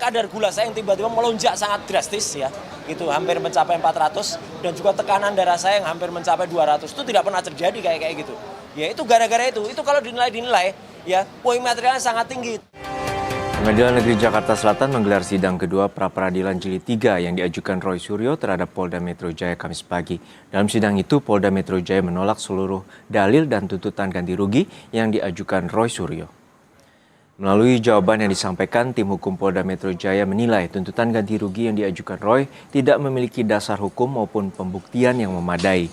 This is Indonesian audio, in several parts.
kadar gula saya yang tiba-tiba melonjak sangat drastis ya, gitu hampir mencapai 400 dan juga tekanan darah saya yang hampir mencapai 200 itu tidak pernah terjadi kayak gitu. Ya itu gara-gara itu kalau dinilai ya poin materialnya sangat tinggi. Pengadilan Negeri Jakarta Selatan menggelar sidang kedua pra-peradilan jilid 3 yang diajukan Roy Suryo terhadap Polda Metro Jaya Kamis pagi. Dalam sidang itu, Polda Metro Jaya menolak seluruh dalil dan tuntutan ganti rugi yang diajukan Roy Suryo. Melalui jawaban yang disampaikan, tim hukum Polda Metro Jaya menilai tuntutan ganti rugi yang diajukan Roy tidak memiliki dasar hukum maupun pembuktian yang memadai.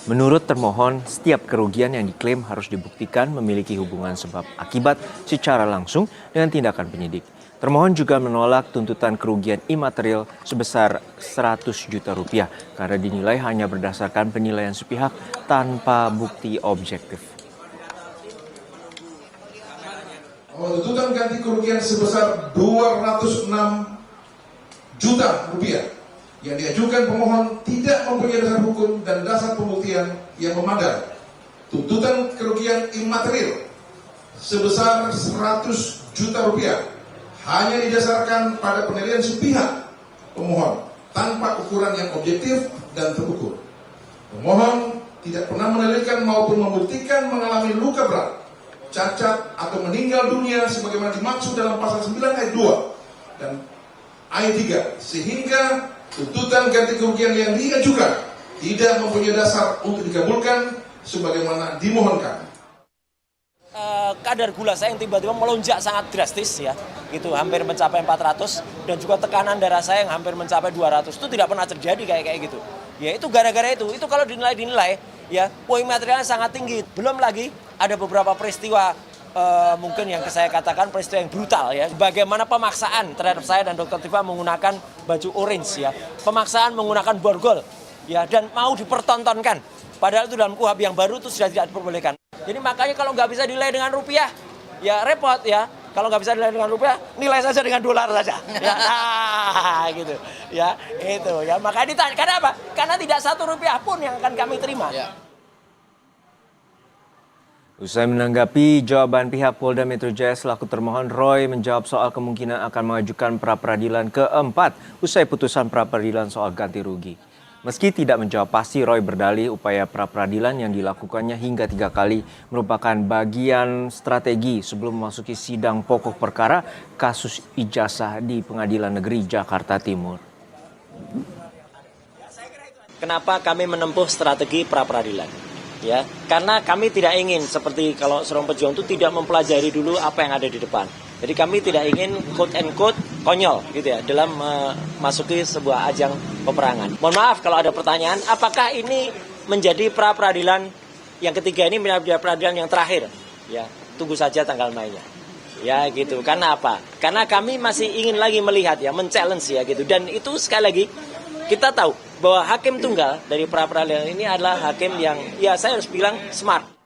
Menurut termohon, setiap kerugian yang diklaim harus dibuktikan memiliki hubungan sebab akibat secara langsung dengan tindakan penyidik. Termohon juga menolak tuntutan kerugian imaterial sebesar 100 juta rupiah karena dinilai hanya berdasarkan penilaian sepihak tanpa bukti objektif. Tuntutan ganti kerugian sebesar 206 juta rupiah yang diajukan pemohon tidak mempunyai dasar hukum dan dasar pembuktian yang memadai. Tuntutan kerugian imaterial sebesar 100 juta rupiah hanya didasarkan pada penilaian sepihak pemohon tanpa ukuran yang objektif dan terukur. Pemohon tidak pernah menelitikan maupun membuktikan mengalami luka berat, cacat atau meninggal dunia sebagaimana dimaksud dalam pasal 9 ayat 2 dan ayat 3 sehingga tuntutan ganti kerugian yang diajukan tidak mempunyai dasar untuk dikabulkan sebagaimana dimohonkan. Kadar gula saya yang tiba-tiba melonjak sangat drastis ya, gitu hampir mencapai 400 dan juga tekanan darah saya yang hampir mencapai 200 itu tidak pernah terjadi kayak gitu. Ya itu gara-gara itu kalau dinilai ya poin materialnya sangat tinggi. Belum lagi ada beberapa peristiwa mungkin yang saya katakan peristiwa yang brutal ya. Bagaimana pemaksaan terhadap saya dan Dr. Tifa menggunakan baju orange ya. Pemaksaan menggunakan borgol ya dan mau dipertontonkan. Padahal itu dalam KUHP yang baru itu sudah tidak diperbolehkan. Jadi makanya kalau nggak bisa dinilai dengan rupiah ya repot ya. Kalau nggak bisa dinilai dengan rupiah, nilai saja dengan dolar saja. Ya, nah, gitu ya itu ya. Makanya ditanya karena apa? Karena tidak satu rupiah pun yang akan kami terima. Ya. Usai menanggapi jawaban pihak Polda Metro Jaya selaku termohon, Roy menjawab soal kemungkinan akan mengajukan pra-peradilan keempat usai putusan pra-peradilan soal ganti rugi. Meski tidak menjawab pasti, Roy berdalih upaya pra-peradilan yang dilakukannya hingga 3 kali merupakan bagian strategi sebelum memasuki sidang pokok perkara kasus ijazah di Pengadilan Negeri Jakarta Timur. Kenapa kami menempuh strategi pra-peradilan? Ya, karena kami tidak ingin seperti kalau seorang pejuang itu tidak mempelajari dulu apa yang ada di depan. Jadi kami tidak ingin quote and quote konyol gitu ya dalam memasuki sebuah ajang peperangan. Mohon maaf kalau ada pertanyaan, apakah ini menjadi pra-peradilan yang ketiga ini menjadi peradilan yang terakhir? Ya, tunggu saja tanggal mainnya. Ya gitu. Karena apa? Karena kami masih ingin lagi melihat ya, men-challenge ya gitu. Dan itu sekali lagi kita tahu bahwa hakim tunggal dari pra-peradilan ini adalah hakim yang ya saya harus bilang smart.